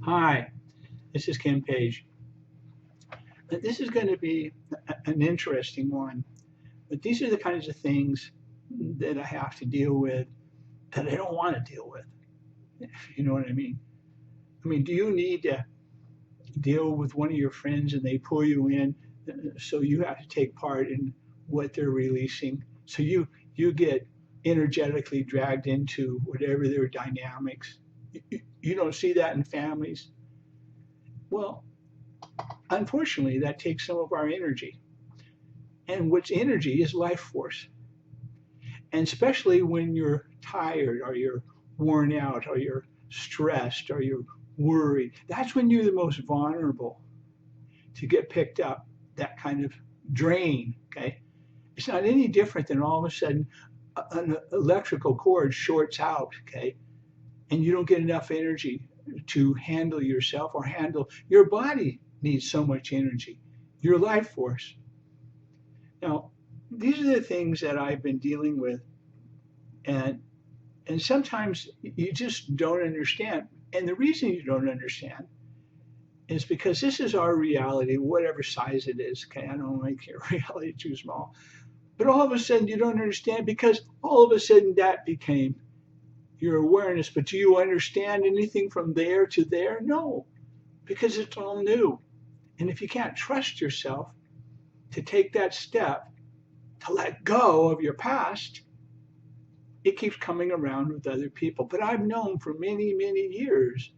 Hi, this is Ken Page. This is going to be an interesting one, but these are the kinds of things that I have to deal with that I don't want to deal with, if you know what I mean. I mean, do you need to deal with one of your friends and they pull you in so you have to take part in what they're releasing? So you get energetically dragged into whatever their dynamics. You don't see that in families. Well, unfortunately, that takes some of our energy. And what's energy is life force. And especially when you're tired or you're worn out or you're stressed or you're worried, that's when you're the most vulnerable to get picked up, that kind of drain. Okay. It's not any different than all of a sudden an electrical cord shorts out. Okay. And you don't get enough energy to handle yourself or handle your body needs so much energy, your life force. Now, these are the things that I've been dealing with, and sometimes you just don't understand. And the reason you don't understand is because this is our reality, whatever size it is. Okay, I don't make your reality too small, but all of a sudden you don't understand because all of a sudden that became your awareness. But do you understand anything from there to there? No, because it's all new. And if you can't trust yourself to take that step to let go of your past, it keeps coming around with other people. But I've known for many, many years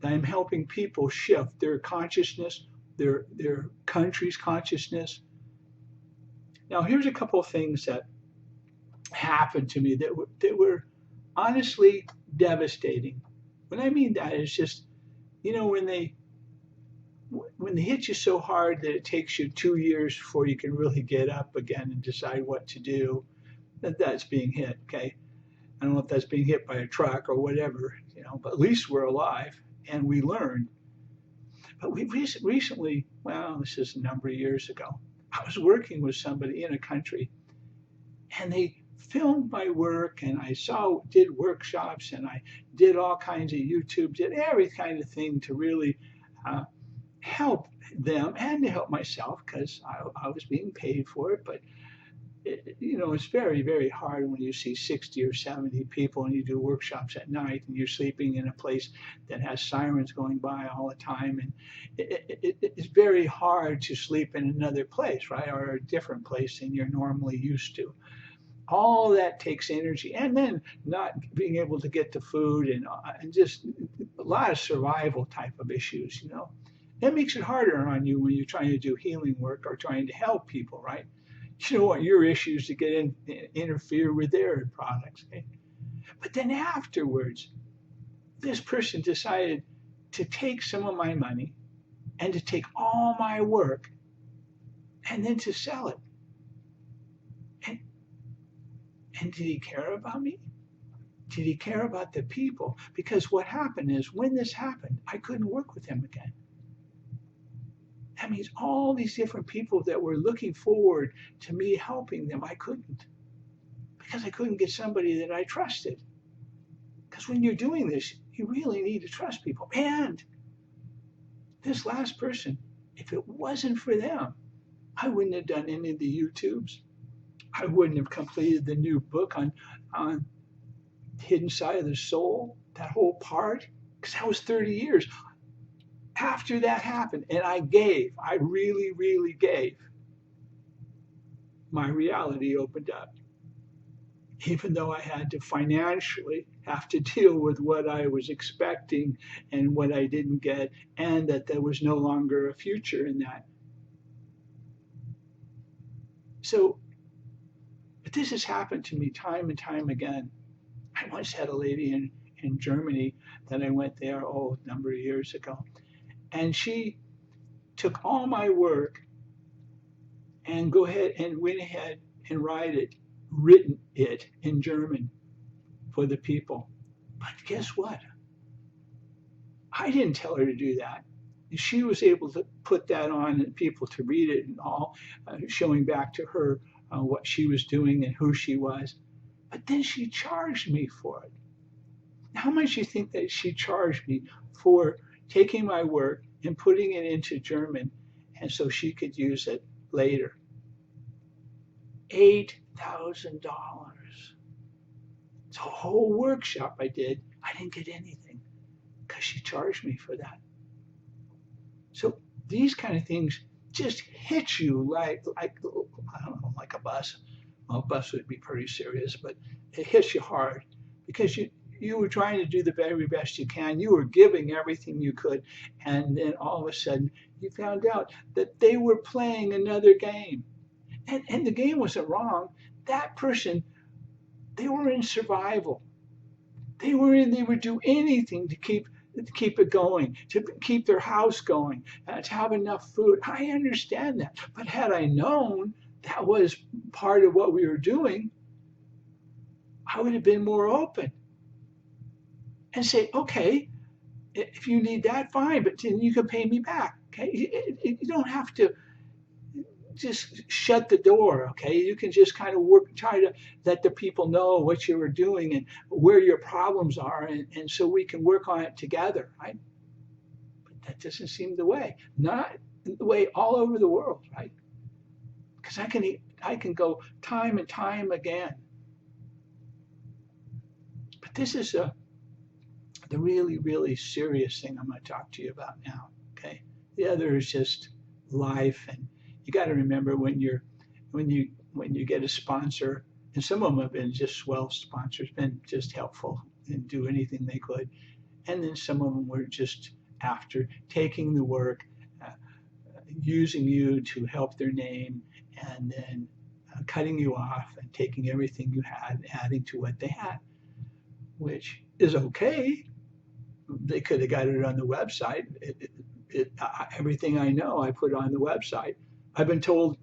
that I'm helping people shift their consciousness, their country's consciousness. Now, here's a couple of things that happened to me that were honestly devastating. When I mean that, it's just, when they hit you so hard that it takes you 2 years before you can really get up again and decide what to do, that's being hit. Okay, I don't know if that's being hit by a truck or whatever, but at least we're alive and we learned. But we recently, well, this is a number of years ago, I was working with somebody in a country and they filmed my work and did workshops and I did all kinds of YouTube, did every kind of thing to really uh, help them and to help myself because I was being paid for it. But it's very, very hard when you see 60 or 70 people and you do workshops at night and you're sleeping in a place that has sirens going by all the time. And it's very hard to sleep in another place, right? Or a different place than you're normally used to. All that takes energy. And then not being able to get the food and just a lot of survival type of issues. That makes it harder on you when you're trying to do healing work or trying to help people, right? You don't want your issues to interfere with their products. Okay? But then afterwards, this person decided to take some of my money and to take all my work and then to sell it. And, and did he care about me? Did he care about the people? Because what happened is when this happened, I couldn't work with him again. That means all these different people that were looking forward to me helping them, I couldn't because I couldn't get somebody that I trusted. Because when you're doing this, you really need to trust people. And this last person, if it wasn't for them, I wouldn't have done any of the YouTubes. I wouldn't have completed the new book on Hidden Side of the Soul, that whole part, because that was 30 years. After that happened, and I really, really gave, my reality opened up. Even though I had to financially have to deal with what I was expecting and what I didn't get, and that there was no longer a future in that. So, but this has happened to me time and time again. I once had a lady in Germany that I went there, a number of years ago, and she took all my work and went ahead and written it in German for the people. But guess what? I didn't tell her to do that. She was able to put that on and people to read it and all, showing back to her what she was doing and who she was. But then she charged me for it. how much do you think that she charged me for taking my work and putting it into German and so she could use it later? $8,000. It's a whole workshop I did. I didn't get anything because she charged me for that. So these kind of things just hit you like I don't know, like a bus. Well, a bus would be pretty serious, but it hits you hard because you were trying to do the very best you can. You were giving everything you could, and then all of a sudden you found out that they were playing another game, and the game wasn't wrong. That person, they were in survival. They would do anything to keep it going, to keep their house going, to have enough food. I understand that. But had I known that was part of what we were doing, I would have been more open and say, okay, if you need that, fine, but then you can pay me back. Okay, you don't have to just shut the door. Okay, you can just kind of try to let the people know what you were doing and where your problems are, and so we can work on it together, right? But that doesn't seem the way. Not the way all over the world, right? Because I can go time and time again. But this is the really, really serious thing I'm going to talk to you about now. Okay, the other is just life, and you got to remember when you get a sponsor, and some of them have been just swell sponsors, been just helpful and do anything they could, and then some of them were just after taking the work, using you to help their name, and then cutting you off and taking everything you had and adding to what they had, which is okay. They could have got it on the website. Everything I know, I put on the website. I've been told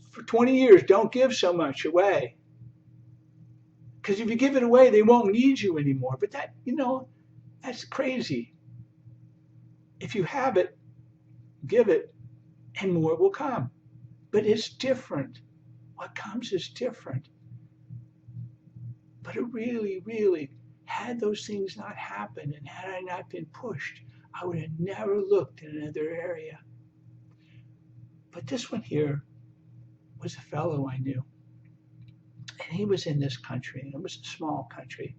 for 20 years, don't give so much away. Because if you give it away, they won't need you anymore. But that's crazy. If you have it, give it, and more will come. But it's different. What comes is different. But it really, really, had those things not happened and had I not been pushed, I would have never looked in another area. But this one here was a fellow I knew. And he was in this country, and it was a small country.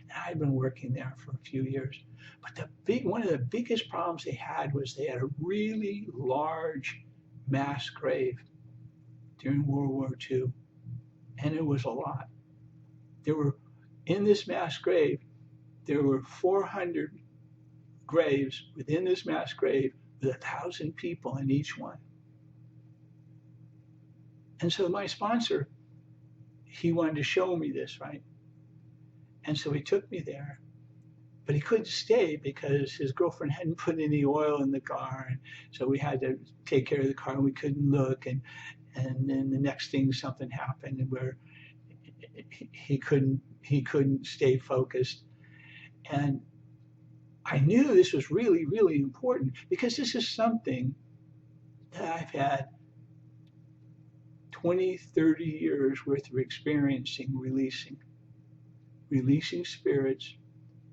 And I'd been working there for a few years. But one of the biggest problems they had was they had a really large mass grave during World War II. And it was a lot. In this mass grave, there were 400 graves within this mass grave with 1,000 people in each one. And so my sponsor, he wanted to show me this, right? And so he took me there, but he couldn't stay because his girlfriend hadn't put any oil in the car. And so we had to take care of the car and we couldn't look. And then the next thing, something happened where he couldn't stay focused. And I knew this was really, really important because this is something that I've had 20, 30 years worth of experiencing releasing spirits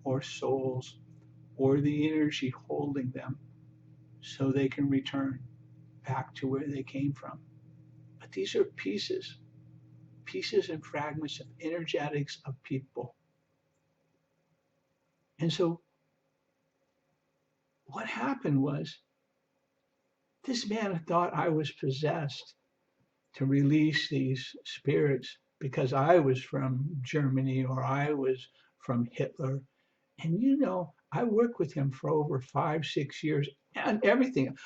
or souls or the energy holding them so they can return back to where they came from. But these are pieces and fragments of energetics of people. And so what happened was this man thought I was possessed to release these spirits because I was from Germany or I was from Hitler. And I worked with him for over 5-6 years and everything.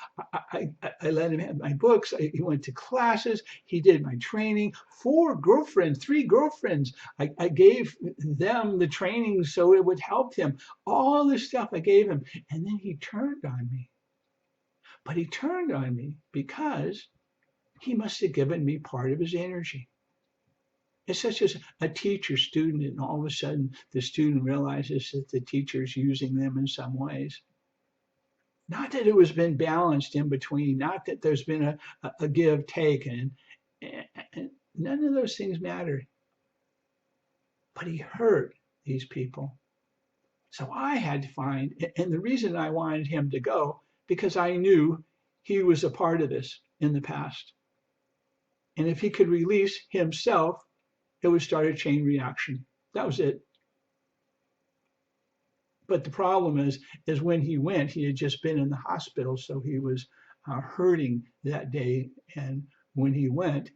I let him have my books. He went to classes. He did my training. 3 girlfriends. I gave them the training so it would help him. All this stuff I gave him. And then he turned on me. But he turned on me because he must have given me part of his energy. It's such as a teacher student, and all of a sudden the student realizes that the teacher is using them in some ways. Not that it was been balanced in between, not that there's been a give take, and none of those things mattered. But he hurt these people. So I had to find, and the reason I wanted him to go, because I knew he was a part of this in the past. And if he could release himself, it would start a chain reaction. That was it. But the problem is when he went, he had just been in the hospital, so he was hurting that day. And when he went,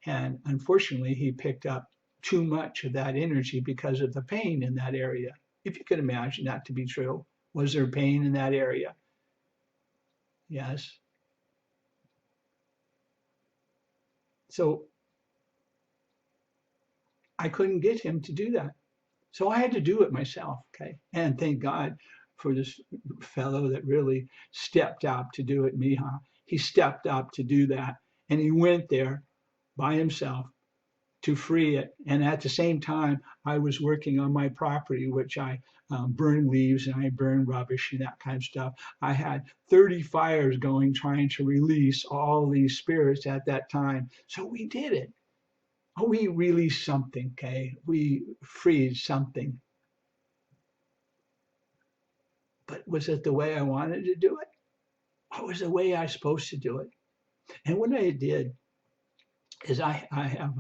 and unfortunately, he picked up too much of that energy because of the pain in that area. If you could imagine that to be true, was there pain in that area? Yes. So I couldn't get him to do that. So I had to do it myself. Okay. And thank God for this fellow that really stepped up to do it, Miha. He stepped up to do that. And he went there by himself to free it. And at the same time, I was working on my property, which I burn leaves and I burn rubbish and that kind of stuff. I had 30 fires going, trying to release all these spirits at that time. So we did it. We released something, okay? We freed something. But was it the way I wanted to do it? Or was it the way I was supposed to do it? And what I did is I have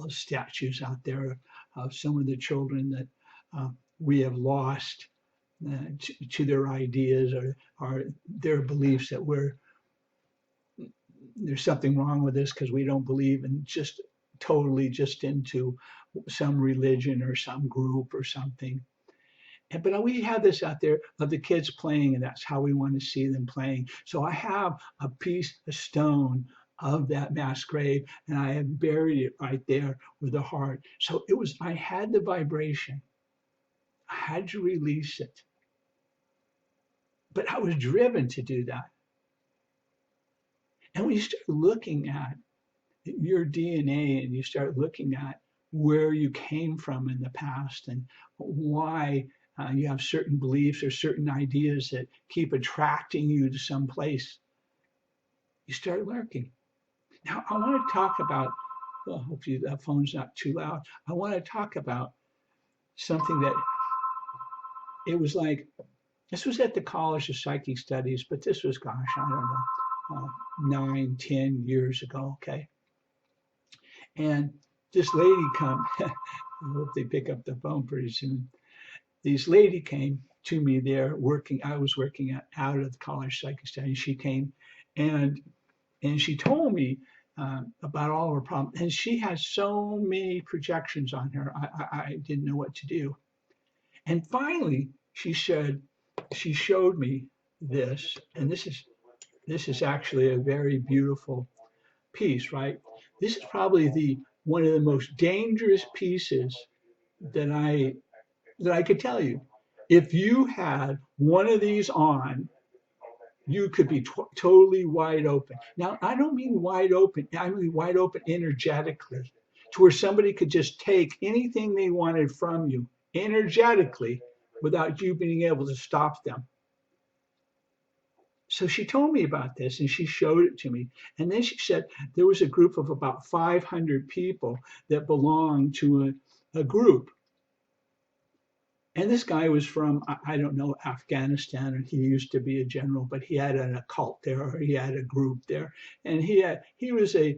statues out there of some of the children that we have lost to their ideas or their beliefs that there's something wrong with this because we don't believe in just totally just into some religion or some group or something. But we have this out there of the kids playing, and that's how we want to see them playing. So I have a piece of stone of that mass grave, and I have buried it right there with the heart. So I had the vibration. I had to release it. But I was driven to do that. And when you start looking at your DNA and you start looking at where you came from in the past and why you have certain beliefs or certain ideas that keep attracting you to some place, you start lurking. Now, I want to talk about, well, hopefully that phone's not too loud. I want to talk about something that it was like, this was at the College of Psychic Studies, but this was, gosh, I don't know, 9, 10 years ago, okay? And this lady come, I hope they pick up the phone pretty soon. This lady came to me there working, I was working out of the College of Psychic Studies. She came and she told me about all of her problems. And she has so many projections on her, I didn't know what to do. And finally, she showed me this, and this is actually a very beautiful piece, right? This is probably one of the most dangerous pieces that I could tell you. If you had one of these on, you could be totally wide open. Now, I don't mean wide open, I mean wide open energetically, to where somebody could just take anything they wanted from you energetically without you being able to stop them. So she told me about this and she showed it to me. And then she said there was a group of about 500 people that belonged to a group. And this guy was from, I don't know, Afghanistan, and he used to be a general, but he had an occult there, or he had a group there. And he was a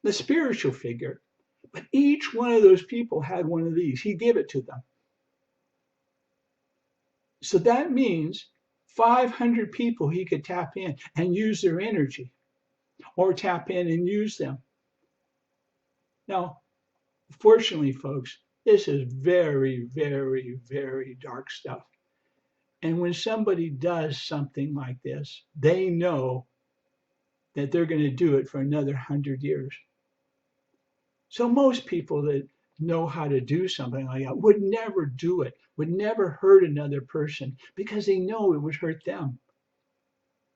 spiritual figure. But each one of those people had one of these. He gave it to them. So that means 500 people he could tap in and use their energy, or tap in and use them. Now, fortunately, folks, this is very, very, very dark stuff. And when somebody does something like this, they know that they're going to do it for another 100 years. So most people that know how to do something like that would never do it, would never hurt another person because they know it would hurt them.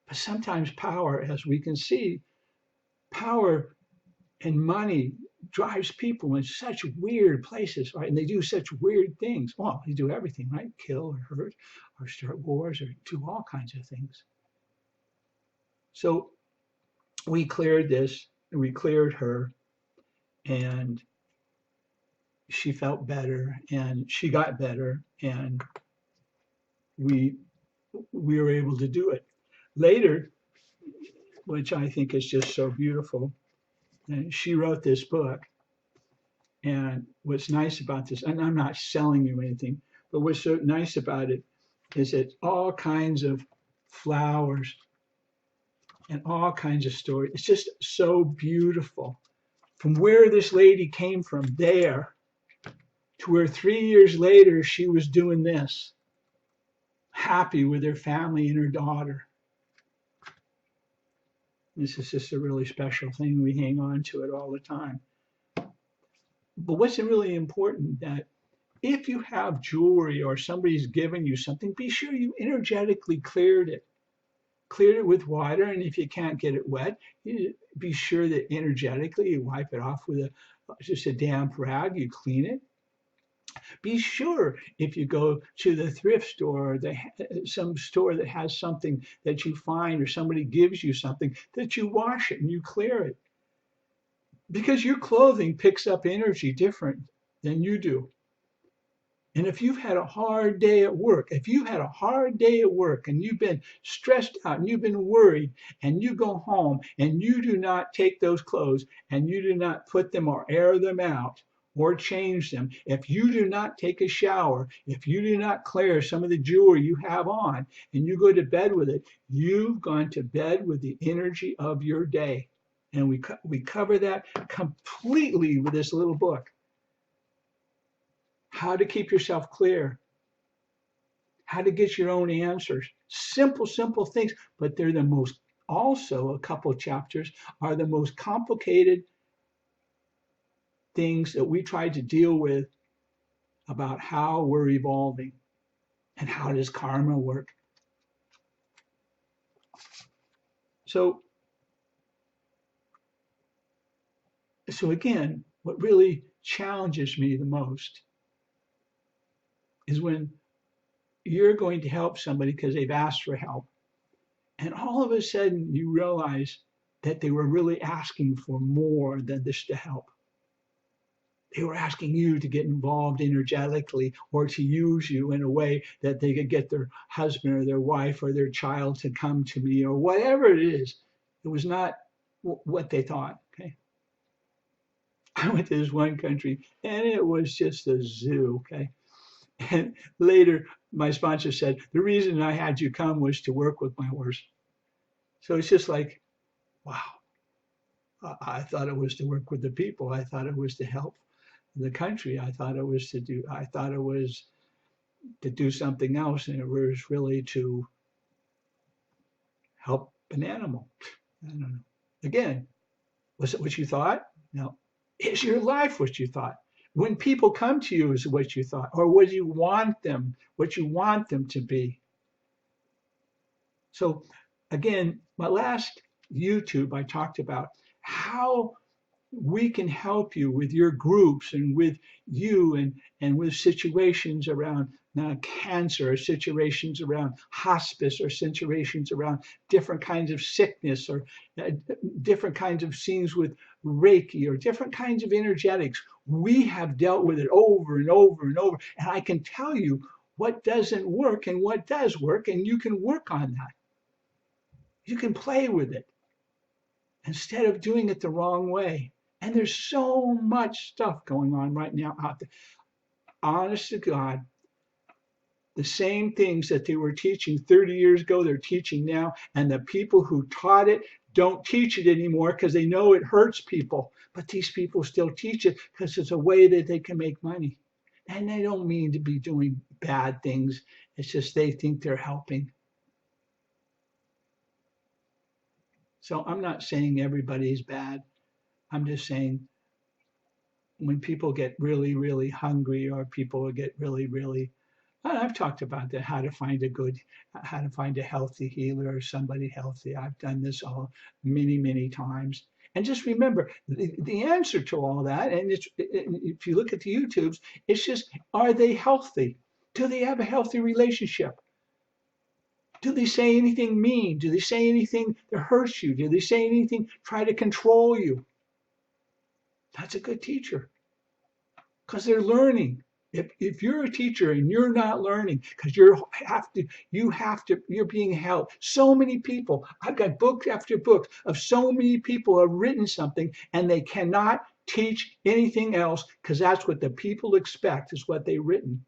But sometimes power, as we can see, power and money drives people in such weird places, right? And they do such weird things. Well, they do everything, right? Kill or hurt or start wars or do all kinds of things. So we cleared this, and we cleared her, and she felt better and she got better, and we were able to do it. Later, which I think is just so beautiful, and she wrote this book. And what's nice about this, and I'm not selling you anything, but what's so nice about it is that all kinds of flowers and all kinds of stories. It's just so beautiful. From where this lady came from there to where 3 years later she was doing this, happy with her family and her daughter. This is just a really special thing. We hang on to it all the time. But what's really important, that if you have jewelry or somebody's given you something, be sure you energetically cleared it. Cleared it with water, and if you can't get it wet, you be sure that energetically you wipe it off with just a damp rag, you clean it. Be sure if you go to the thrift store or some store that has something that you find, or somebody gives you something, that you wash it and you clear it. Because your clothing picks up energy different than you do. And if you've had a hard day at work, and you've been stressed out and you've been worried, and you go home and you do not take those clothes and you do not put them or air them out or change them, if you do not take a shower, if you do not clear some of the jewelry you have on and you go to bed with it, you've gone to bed with the energy of your day. And we cover that completely with this little book. How to keep yourself clear, how to get your own answers. Simple things, but they're the most, also a couple chapters are the most complicated things that we try to deal with about how we're evolving and how does karma work. So again, what really challenges me the most is when you're going to help somebody because they've asked for help, and all of a sudden you realize that they were really asking for more than this to help. They were asking you to get involved energetically, or to use you in a way that they could get their husband or their wife or their child to come to me, or whatever it is. It was not what they thought. Okay. I went to this one country and it was just a zoo. Okay. And later, my sponsor said, the reason I had you come was to work with my horse. So it's just like, wow. I thought it was to work with the people. I thought it was to help the country. I thought it was to do something else, and it was really to help an animal. I don't know. Again, was it what you thought? No. Is your life what you thought? When people come to you, is what you thought, or what you want them to be? So again, my last YouTube, I talked about how we can help you with your groups and with you and with situations around cancer, or situations around hospice, or situations around different kinds of sickness, or different kinds of scenes with Reiki, or different kinds of energetics. We have dealt with it over and over and over. And I can tell you what doesn't work and what does work, and you can work on that. You can play with it instead of doing it the wrong way. And there's so much stuff going on right now out there. Honest to God, the same things that they were teaching 30 years ago, they're teaching now. And the people who taught it don't teach it anymore because they know it hurts people. But these people still teach it because it's a way that they can make money. And they don't mean to be doing bad things. It's just they think they're helping. So I'm not saying everybody's bad. I'm just saying when people get really, really hungry, or people get really, really, I've talked about that, how to find a healthy healer or somebody healthy. I've done this all many, many times. And just remember, the answer to all that, and if you look at the YouTubes, it's just, are they healthy? Do they have a healthy relationship? Do they say anything mean? Do they say anything that hurts you? Do they say anything try to control you? That's a good teacher. because they're learning. If you're a teacher and you're not learning because you're being held. So many people, I've got book after book of so many people have written something and they cannot teach anything else because that's what the people expect is what they've written.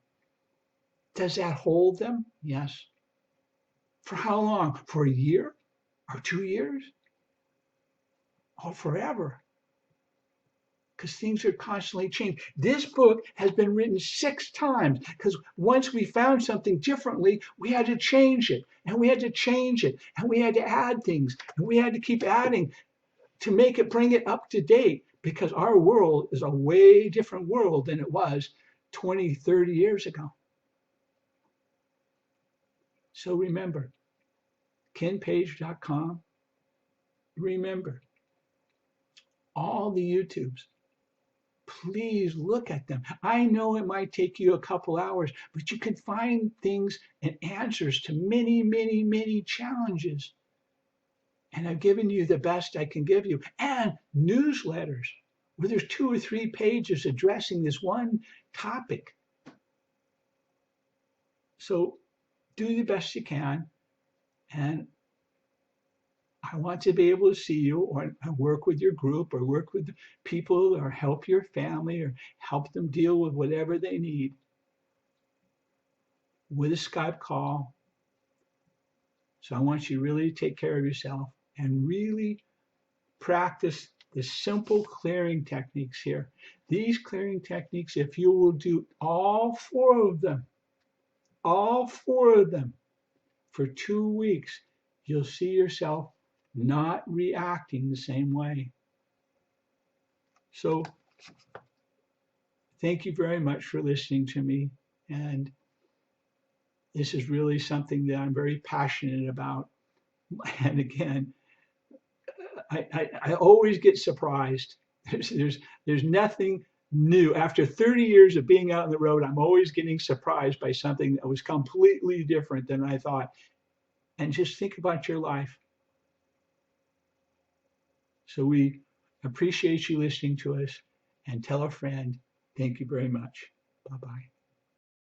Does that hold them? Yes. For how long? For a year or 2 years? Or forever? Because things are constantly changing. This book has been written 6 times because once we found something differently, we had to change it and we had to change it and we had to add things and we had to keep adding to make it, bring it up to date because our world is a way different world than it was 20, 30 years ago. So remember, kenpage.com. Remember, all the YouTubes. Please look at them. I know it might take you a couple hours, but you can find things and answers to many, many, many challenges. And I've given you the best I can give you. And newsletters where there's 2 or 3 pages addressing this one topic. So do the best you can. And I want to be able to see you or work with your group or work with people or help your family or help them deal with whatever they need with a Skype call. So I want you really to take care of yourself and really practice the simple clearing techniques here. These clearing techniques, if you will do all 4 of them for 2 weeks, you'll see yourself not reacting the same way. So thank you very much for listening to me. And this is really something that I'm very passionate about. And again, I always get surprised. There's nothing new. After 30 years of being out on the road, I'm always getting surprised by something that was completely different than I thought. And just think about your life. So we appreciate you listening to us and tell a friend. Thank you very much. Bye-bye.